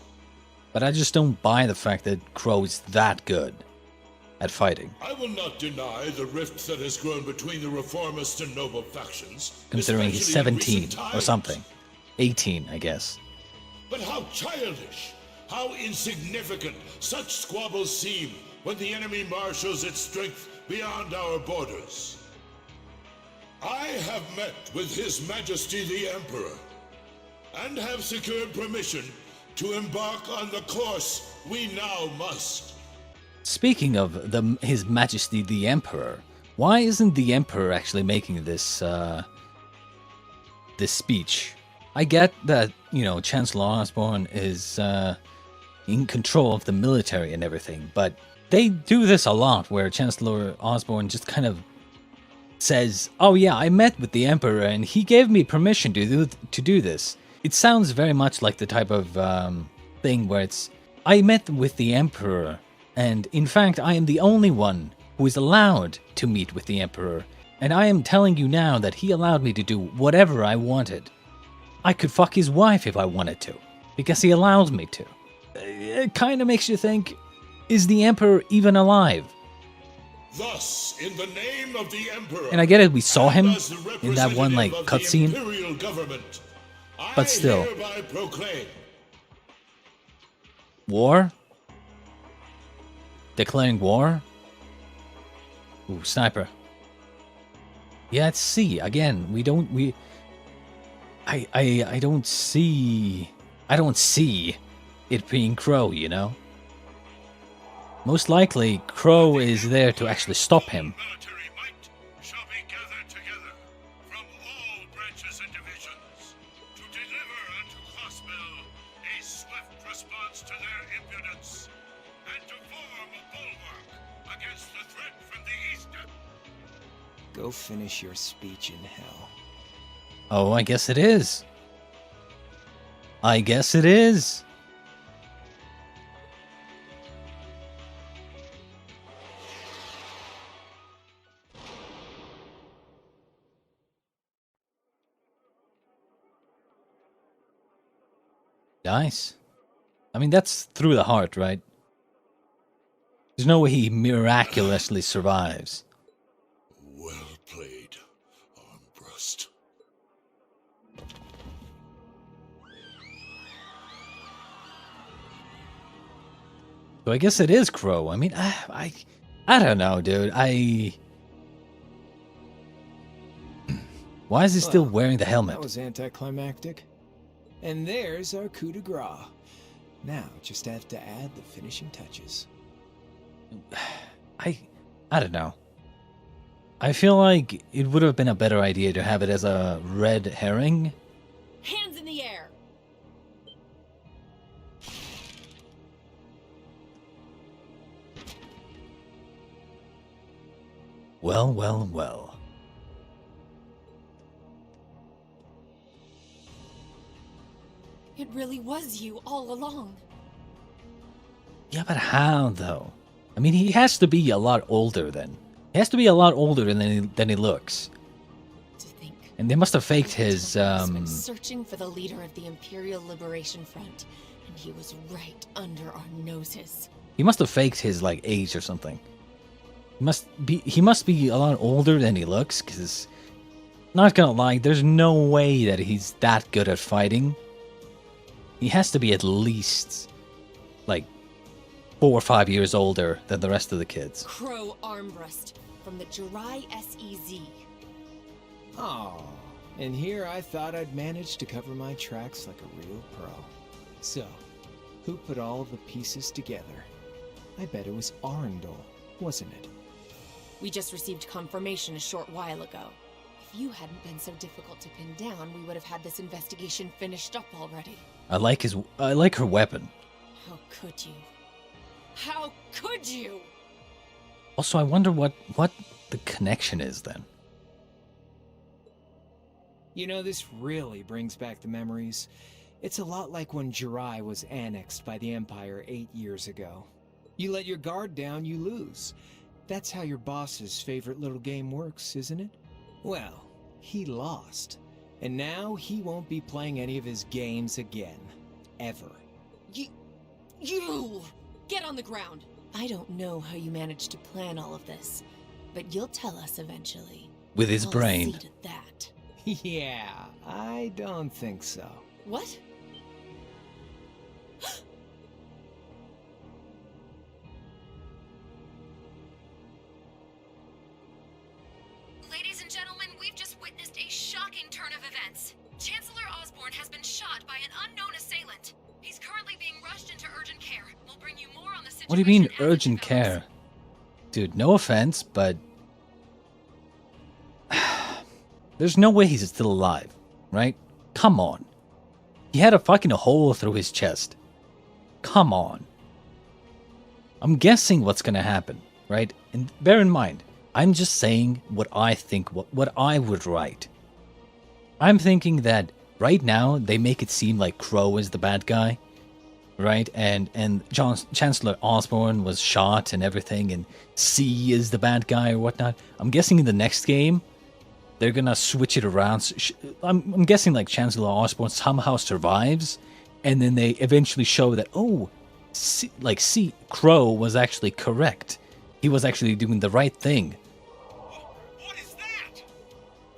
But I just don't buy the fact that Crow is that good at fighting. I will not deny the rift that has grown between the reformist and noble factions. Considering he's especially in 17 recent or times. something. 18, I guess. But how childish, how insignificant such squabbles seem when the enemy marshals its strength beyond our borders. I have met with His Majesty the Emperor, and have secured permission to embark on the course we now must. Speaking of His Majesty the Emperor, why isn't the Emperor actually making this this speech? I get that, you know, Chancellor Osborne is in control of the military and everything, but they do this a lot where Chancellor Osborne just kind of says, "Oh yeah, I met with the Emperor and he gave me permission to do this." It sounds very much like the type of thing where it's, "I met with the Emperor, and in fact I am the only one who is allowed to meet with the Emperor, and I am telling you now that he allowed me to do whatever I wanted. I could fuck his wife if I wanted to, because he allowed me to." It kind of makes you think, is the Emperor even alive? Thus, in the name of the Emperor, And I get it, we saw him as the in that one like representative of the cutscene, Imperial government, but still. I hereby proclaim War? Declaring war? Ooh, sniper. Yeah, it's C. Again, I don't see it being Crow, you know? Most likely, Crow is there to actually stop him. military might shall be gathered together from all branches and divisions to deliver unto Cosmel a swift response to their impudence and to form a bulwark against the threat from the east. Go finish your speech in hell. Oh, I guess it is. I guess it is. Nice. I mean, that's through the heart, right? There's no way he miraculously survives. Well played, Armbrust. So I guess it is Crow. I mean, I don't know, dude. Why is he still wearing the helmet? That was anticlimactic. And there's our coup de grace. Now, just have to add the finishing touches. I don't know. I feel like it would have been a better idea to have it as a red herring. Hands in the air! Well, well, well. It really was you all along. Yeah, but how, though? I mean, he has to be a lot older then. He has to be a lot older than he looks. And they must have faked his, Been searching for the leader of the Imperial Liberation Front, and he was right under our noses. He must have faked his, like, age or something. He must be a lot older than he looks, because, not gonna lie, there's no way that he's that good at fighting. He has to be at least, like, 4 or 5 years older than the rest of the kids. Crow Armbrust from the Jirai SEZ. Oh, and here I thought I'd managed to cover my tracks like a real pro. So, who put all the pieces together? I bet it was Arundel, wasn't it? We just received confirmation a short while ago. If you hadn't been so difficult to pin down, we would have had this investigation finished up already. I like her weapon. How could you? How could you? Also, I wonder what the connection is then. You know, this really brings back the memories. It's a lot like when Jirai was annexed by the Empire 8 years ago. You let your guard down, you lose. That's how your boss's favorite little game works, isn't it? Well, he lost. And now he won't be playing any of his games again. Ever. You! Get on the ground! I don't know how you managed to plan all of this, but you'll tell us eventually. With his I'll brain. see to that. Yeah, I don't think so. What? Ladies and gentlemen, we've just witnessed a shocking turn of events. Chancellor Osborne has been shot by an unknown assailant. He's currently being rushed into urgent care. We'll bring you more on the situation. What do you mean urgent care? Dude, no offense, but there's no way he's still alive, right? Come on. He had a fucking hole through his chest. Come on. I'm guessing what's gonna happen, right? And bear in mind, I'm just saying what I think, what I would write. I'm thinking that right now they make it seem like Crow is the bad guy, right? And Chancellor Osborne was shot and everything, and C is the bad guy or whatnot. I'm guessing in the next game, they're gonna switch it around. I'm guessing like Chancellor Osborne somehow survives, and then they eventually show that, oh, Crow was actually correct. He was actually doing the right thing. What is that?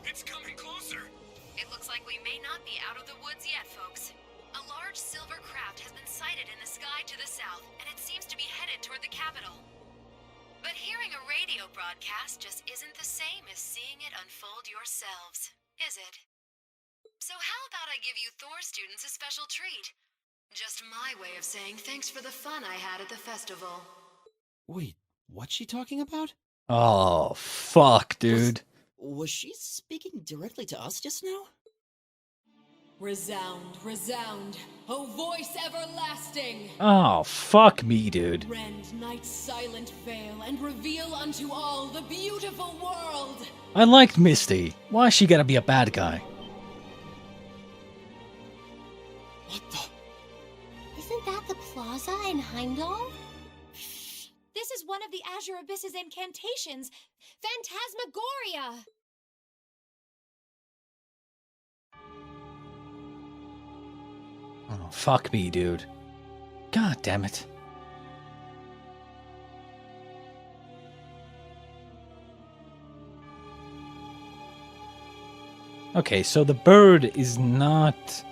It's coming closer. It looks like we may not be out of the woods yet, folks. A large silver craft has been sighted in the sky to the south, and it seems to be headed toward the capital. But hearing a radio broadcast just isn't the same as seeing it unfold yourselves, is it? So how about I give you Thor students a special treat? Just my way of saying thanks for the fun I had at the festival. Wait, what's she talking about? Oh, fuck, dude. Was she speaking directly to us just now? Resound, resound, O voice everlasting! Oh, fuck me, dude. Rend night's silent veil and reveal unto all the beautiful world! I liked Misty. Why she gotta be a bad guy? What the? Isn't that the plaza in Heimdall? This is one of the Azure Abyss's incantations, Phantasmagoria! Oh, fuck me, dude. God damn it. Okay, so the bird is not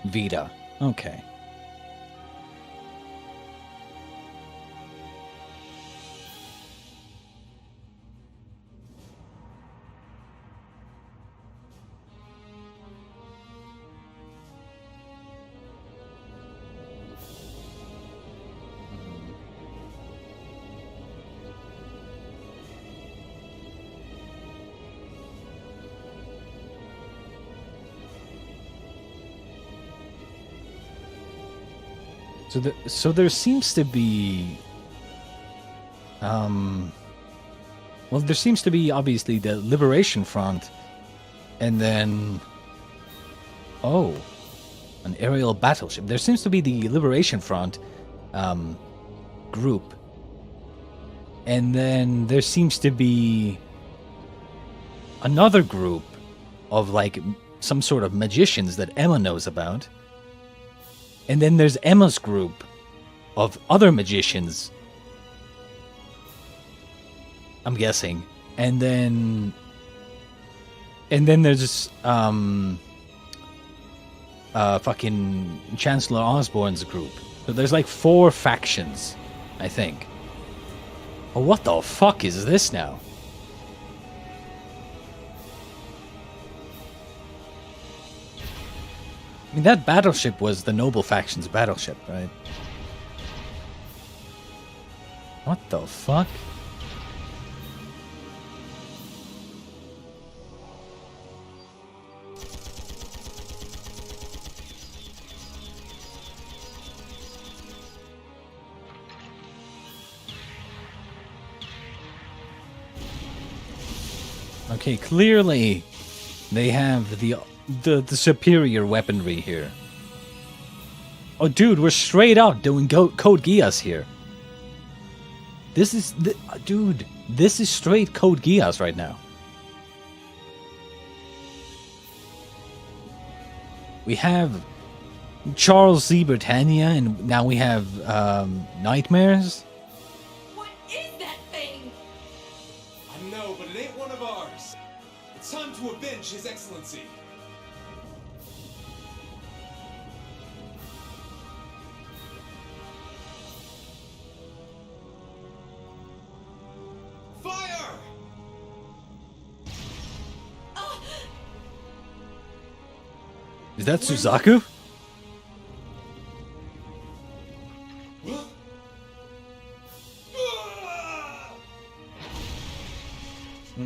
Vita. Okay. So there seems to be, well, there seems to be obviously the Liberation Front, and then, oh, an aerial battleship. There seems to be the Liberation Front group, and then there seems to be another group of like some sort of magicians that Emma knows about. And then there's Emma's group of other magicians, I'm guessing. And then there's fucking Chancellor Osborne's group. So there's like 4 factions, I think. Oh, what the fuck is this now? I mean, that battleship was the Noble Faction's battleship, right? What the fuck? Okay, clearly they have the superior weaponry here. Oh, dude, we're straight out doing Code Geass here. This is dude. This is straight Code Geass right now. We have Charles Z. Britannia, and now we have Nightmares. What is that thing? I know, but it ain't one of ours. It's time to avenge His Excellency. Is that Suzaku?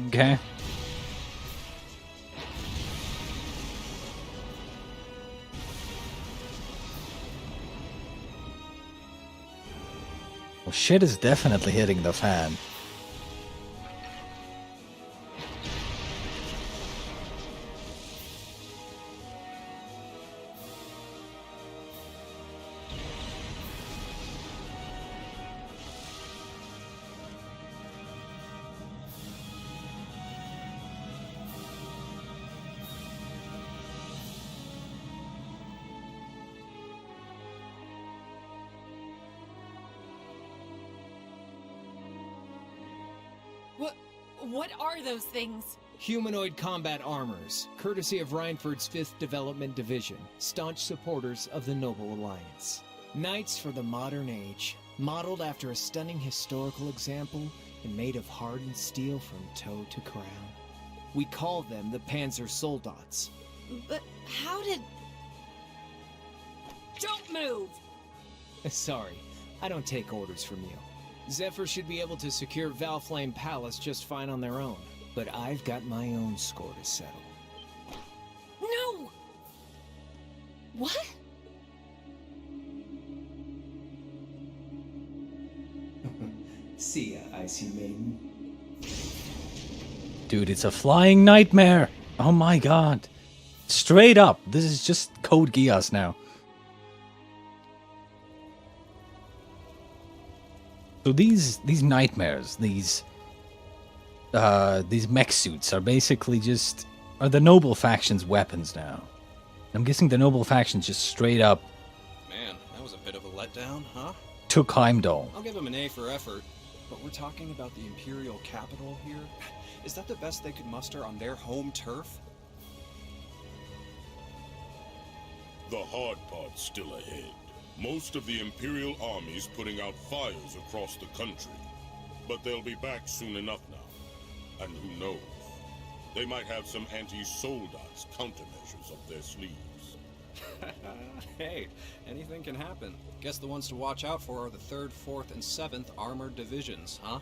Okay. Well, shit is definitely hitting the fan. What are those things? Humanoid combat armors, courtesy of Reinford's 5th Development Division, staunch supporters of the Noble Alliance. Knights for the modern age, modeled after a stunning historical example and made of hardened steel from toe to crown. We call them the Panzer Soldats. But how did... Don't move! Sorry, I don't take orders from you. Zephyr should be able to secure Valflame Palace just fine on their own, but I've got my own score to settle. No! What? See ya, Icy Maiden. Dude, it's a flying nightmare! Oh my god. Straight up, this is just Code Geass now. So these nightmares, these mech suits are basically are the Noble Faction's weapons now. I'm guessing the Noble Faction just straight up Man, that was a bit of a letdown, huh? took Heimdall. I'll give him an A for effort. But we're talking about the Imperial capital here? Is that the best they could muster on their home turf? The hard part's still ahead. Most of the Imperial army's putting out fires across the country. But they'll be back soon enough now. And who knows? They might have some anti-Soldats countermeasures up their sleeves. Hey, anything can happen. Guess the ones to watch out for are the 3rd, 4th, and 7th Armored Divisions, huh?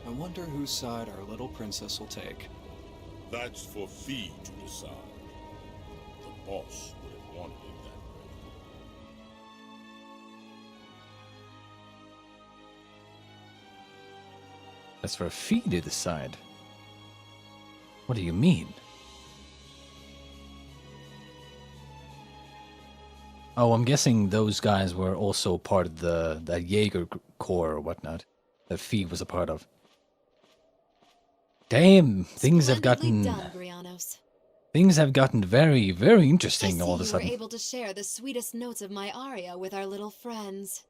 I wonder whose side our little princess will take. That's for Fee to decide. The boss would have wanted it that way. That's for Fee to decide. What do you mean? Oh, I'm guessing those guys were also part of that Jaeger Corps or whatnot that Fee was a part of. Damn, things have gotten very, very interesting all of a sudden. You were able to share the sweetest notes of my aria with our little friends.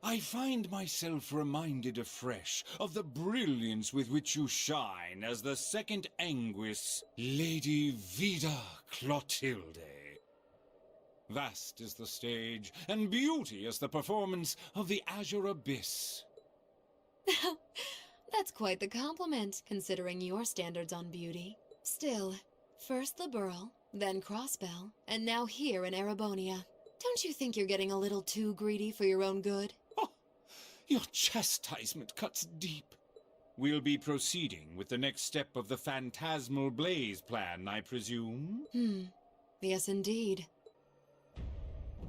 I find myself reminded afresh of the brilliance with which you shine as the second Anguis, Lady Vida Clotilde. Vast is the stage, and beauty is the performance of the Azure Abyss. That's quite the compliment, considering your standards on beauty. Still, first the Burl, then Crossbell, and now here in Erebonia. Don't you think you're getting a little too greedy for your own good? Your chastisement cuts deep. We'll be proceeding with the next step of the Phantasmal Blaze plan, I presume? Yes, indeed.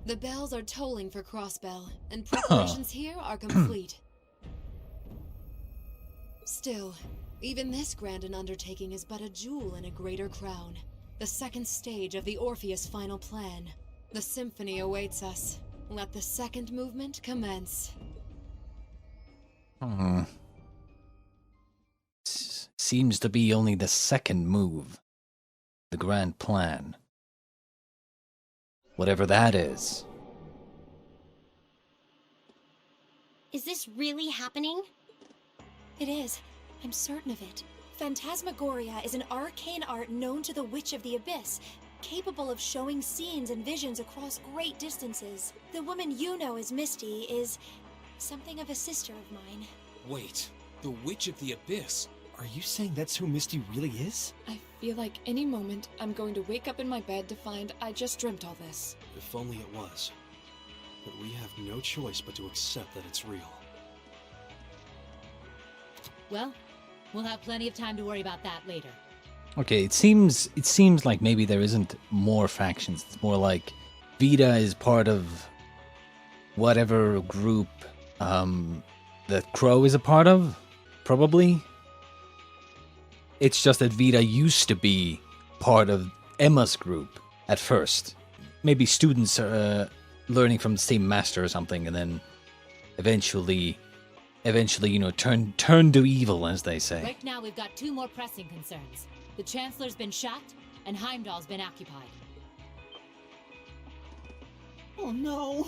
The bells are tolling for Crossbell, and preparations here are complete. Still, even this grand an undertaking is but a jewel in a greater crown. The second stage of the Orpheus final plan. The symphony awaits us. Let the second movement commence. Seems to be only the second move. The grand plan. Whatever that is. Is this really happening? It is. I'm certain of it. Phantasmagoria is an arcane art known to the Witch of the Abyss, capable of showing scenes and visions across great distances. The woman you know as Misty is something of a sister of mine. Wait, the Witch of the Abyss? Are you saying that's who Misty really is? I feel like any moment I'm going to wake up in my bed to find I just dreamt all this. If only it was. But we have no choice but to accept that it's real. Well, we'll have plenty of time to worry about that later. Okay, it seems like maybe there isn't more factions. It's more like Vita is part of whatever group that Crow is a part of, probably. It's just that Vita used to be part of Emma's group at first. Maybe students are learning from the same master or something, and then eventually, turn to evil, as they say. Right now, we've got two more pressing concerns. The Chancellor's been shot, and Heimdall's been occupied. Oh no!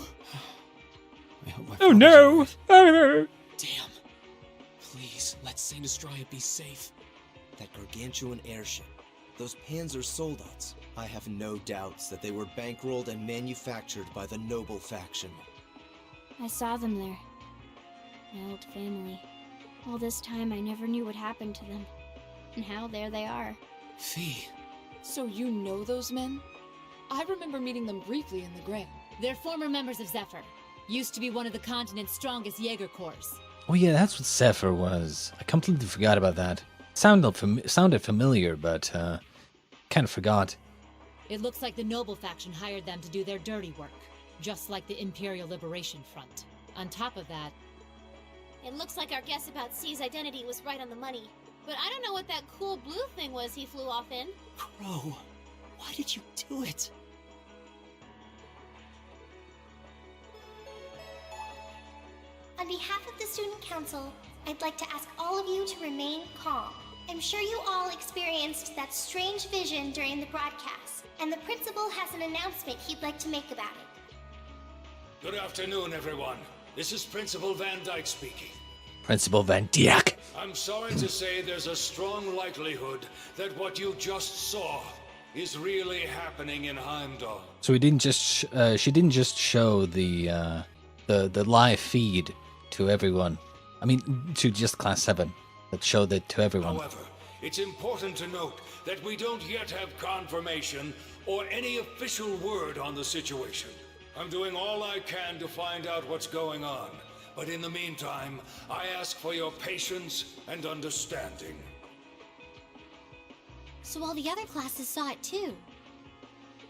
Oh no! Oh no! Damn. Please, let Saint Astraea be safe. That gargantuan airship, those Panzer soldats, I have no doubts that they were bankrolled and manufactured by the noble faction. I saw them there. My old family. All this time I never knew what happened to them. And now there they are. Fee. So you know those men? I remember meeting them briefly in the Grail. They're former members of Zephyr. Used to be one of the continent's strongest Jaeger Corps. Oh yeah, that's what Zephyr was. I completely forgot about that. Sounded familiar, but kind of forgot. It looks like the Noble faction hired them to do their dirty work, just like the Imperial Liberation Front. On top of that, It looks like our guess about C's identity was right on the money. But I don't know what that cool blue thing was he flew off in. Crow, why did you do it? On behalf of the Student Council, I'd like to ask all of you to remain calm. I'm sure you all experienced that strange vision during the broadcast, and the principal has an announcement he'd like to make about it. Good afternoon, everyone. This is Principal Van Dyke speaking. Principal Van Dyke. I'm sorry to say there's a strong likelihood that what you just saw is really happening in Heimdall. So we didn't just she didn't just show the live feed to everyone. I mean, to just Class 7, but showed it to everyone. However, it's important to note that we don't yet have confirmation or any official word on the situation. I'm doing all I can to find out what's going on, but in the meantime, I ask for your patience and understanding. So all the other classes saw it too.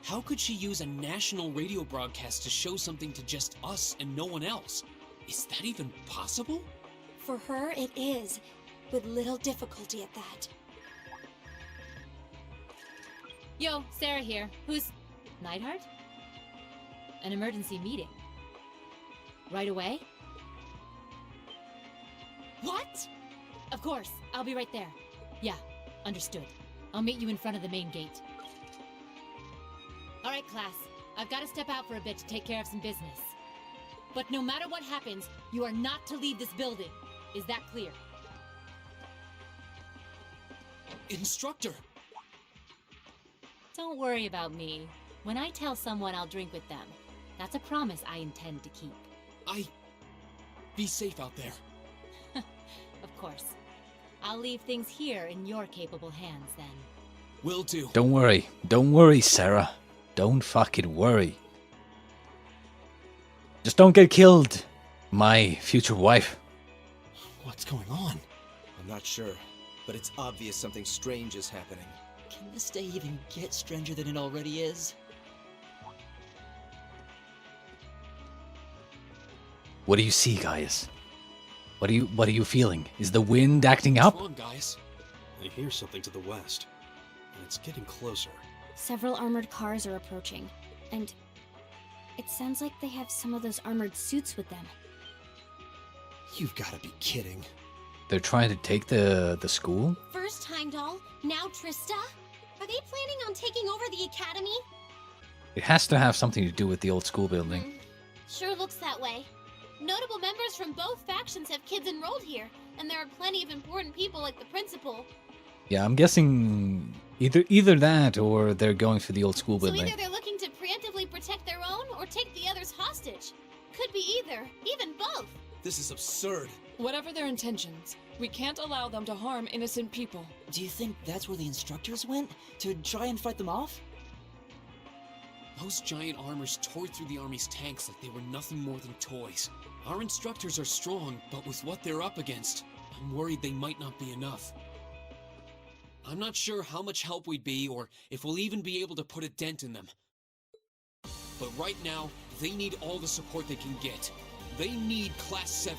How could she use a national radio broadcast to show something to just us and no one else? Is that even possible? For her, it is, with little difficulty at that. Yo, Sarah here. Who's... Neidhart? An emergency meeting. Right away? What? Of course, I'll be right there. Yeah, understood. I'll meet you in front of the main gate. Alright, class. I've got to step out for a bit to take care of some business. But no matter what happens, you are not to leave this building. Is that clear? Instructor! Don't worry about me. When I tell someone I'll drink with them, that's a promise I intend to keep. Be safe out there. Of course. I'll leave things here in your capable hands then. Will do. Don't worry. Don't worry, Sarah. Don't fucking worry. Just don't get killed, my future wife. What's going on? I'm not sure, but it's obvious something strange is happening. Can this day even get stranger than it already is? What do you see, guys? What are you feeling? Is the wind acting up? What's wrong, guys? I hear something to the west, and it's getting closer. Several armored cars are approaching, and it sounds like they have some of those armored suits with them. You've got to be kidding. They're trying to take the school? First Heimdall, now Trista? Are they planning on taking over the academy? It has to have something to do with the old school building. Sure looks that way. Notable members from both factions have kids enrolled here, and there are plenty of important people like the principal. Yeah, I'm guessing either that or they're going for the old school So building. either they're looking to preemptively protect their own or take the others hostage. Could be either, even both. This is absurd. Whatever their intentions, we can't allow them to harm innocent people. Do you think that's where the instructors went? To try and fight them off? Those giant armors tore through the army's tanks like they were nothing more than toys. Our instructors are strong, but with what they're up against, I'm worried they might not be enough. I'm not sure how much help we'd be, or if we'll even be able to put a dent in them. But right now, they need all the support they can get. They need Class 7.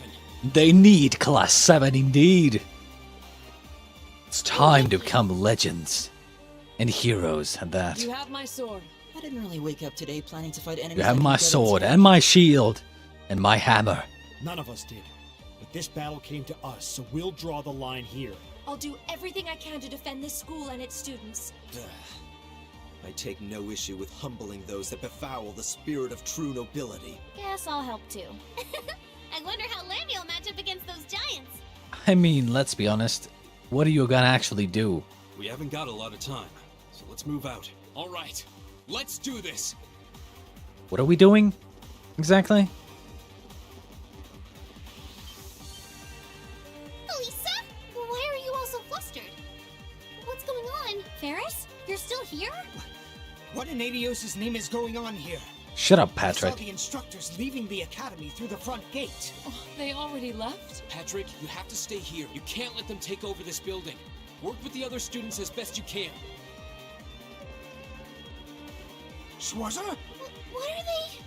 They need Class 7 indeed. It's time to become legends and heroes at that. You have my sword. I didn't really wake up today planning to fight enemies. You have my sword and my shield and my hammer. None of us did. But this battle came to us, so we'll draw the line here. I'll do everything I can to defend this school and its students. I take no issue with humbling those that befoul the spirit of true nobility. Guess I'll help too. I wonder how Landy will match up against those giants. I mean, let's be honest. What are you gonna actually do? We haven't got a lot of time, so let's move out. All right, let's do this. What are we doing exactly? Elisa? Why are you all so flustered? What's going on? Ferris? You're still here? What in Adios' name is going on here? Shut up, I saw Patrick. the instructors leaving the academy through the front gate. Oh, they already left? Patrick, you have to stay here. You can't let them take over this building. Work with the other students as best you can. Schwarzer? What are they?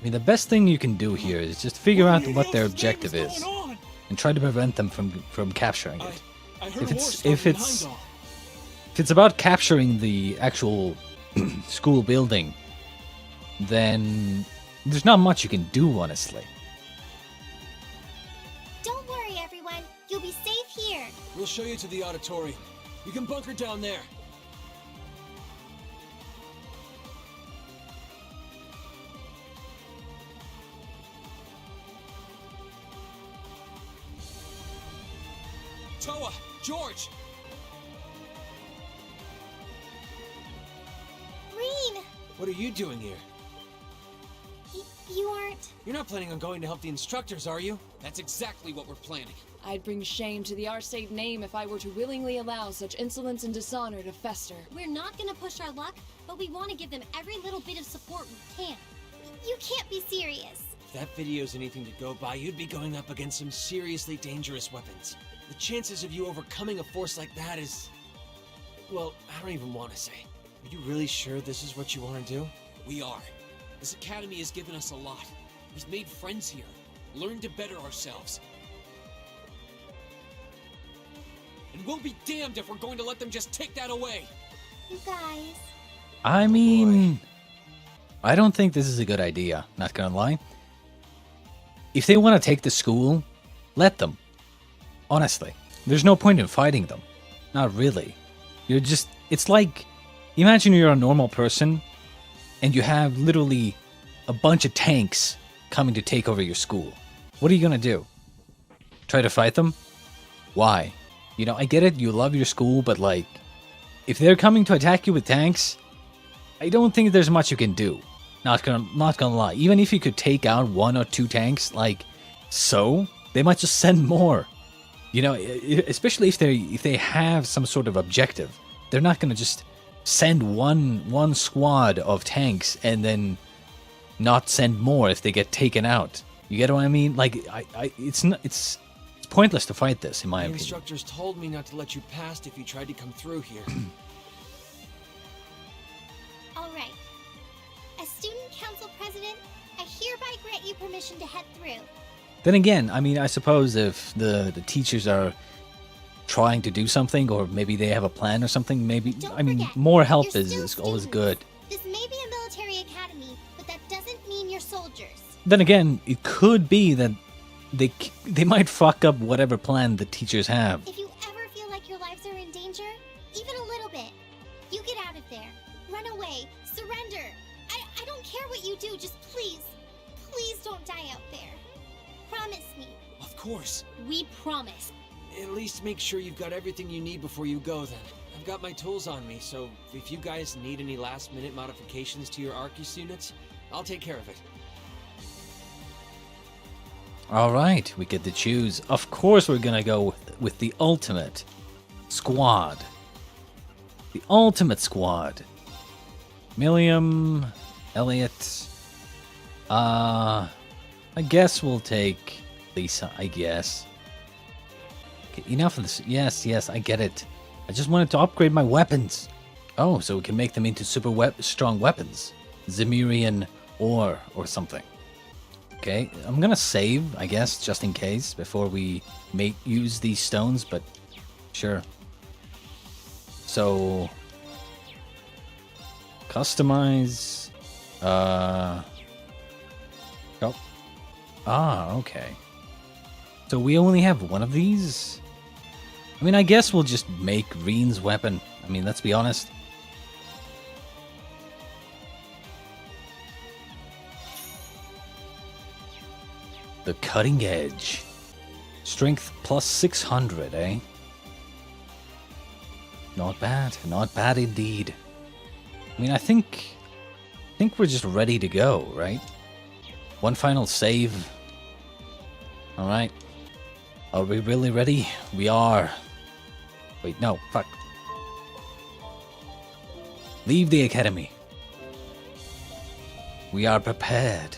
I mean, the best thing you can do here is just figure out what their objective is and try to prevent them from capturing it. If it's about capturing the actual school building, then there's not much you can do, honestly. Don't worry, everyone. You'll be safe here. We'll show you to the auditorium. You can bunker down there. Toa! George! Green! What are you doing here? You aren't... You're not planning on going to help the instructors, are you? That's exactly what we're planning. I'd bring shame to the Arcade name if I were to willingly allow such insolence and dishonor to fester. We're not gonna push our luck, but we want to give them every little bit of support we can. You can't be serious. If that video's anything to go by, you'd be going up against some seriously dangerous weapons. The chances of you overcoming a force like that is... well, I don't even want to say. Are you really sure this is what you want to do? We are. This academy has given us a lot. We've made friends here, learned to better ourselves. And we'll be damned if we're going to let them just take that away. You guys... I mean, I don't think this is a good idea, not gonna lie. If they want to take the school, let them. Honestly, there's no point in fighting them. Not really. You're just, it's like, imagine you're a normal person and you have literally a bunch of tanks coming to take over your school. What are you gonna do? Try to fight them? Why? You know, I get it, you love your school, but like, if they're coming to attack you with tanks, I don't think there's much you can do. Not gonna lie. Even if you could take out 1 or 2 tanks, like, so, they might just send more. You know, especially if they have some sort of objective. They're not gonna just send one squad of tanks and then not send more if they get taken out. You get what I mean? Like, it's pointless to fight this, in my The opinion. instructors told me not to let you past if you tried to come through here. All right. As student council president, I hereby grant you permission to head through. Then again, I mean, I suppose if the teachers are trying to do something, or maybe they have a plan or something, maybe, I mean, more help is always good. This may be a military academy, but that doesn't mean you're soldiers. Then again, it could be that they might fuck up whatever plan the teachers have. If you ever feel like your lives are in danger, even a little bit, you get out of there. Run away. Surrender. I don't care what you do, just please don't die out there. course. We promise. At least make sure you've got everything you need before you go then. I've got my tools on me, so if you guys need any last-minute modifications to your Arceus units, I'll take care of it. Alright, we get to choose. Of course we're gonna go with the ultimate squad. The ultimate squad. Milliam, Elliot. I guess we'll take Lisa, I guess. Okay, enough of this. Yes, I get it. I just wanted to upgrade my weapons. Oh, so we can make them into super strong weapons. Zemirian ore or something. Okay, I'm gonna save, I guess, just in case, before we use these stones, but sure. So, customize, oh. Ah, okay. So we only have one of these? I mean, I guess we'll just make Reen's weapon. I mean, let's be honest. The cutting edge. Strength plus 600, eh? Not bad. Not bad indeed. I mean, I think we're just ready to go, right? One final save. Alright. Are we really ready? We are. Wait, no, fuck. Leave the academy. We are prepared.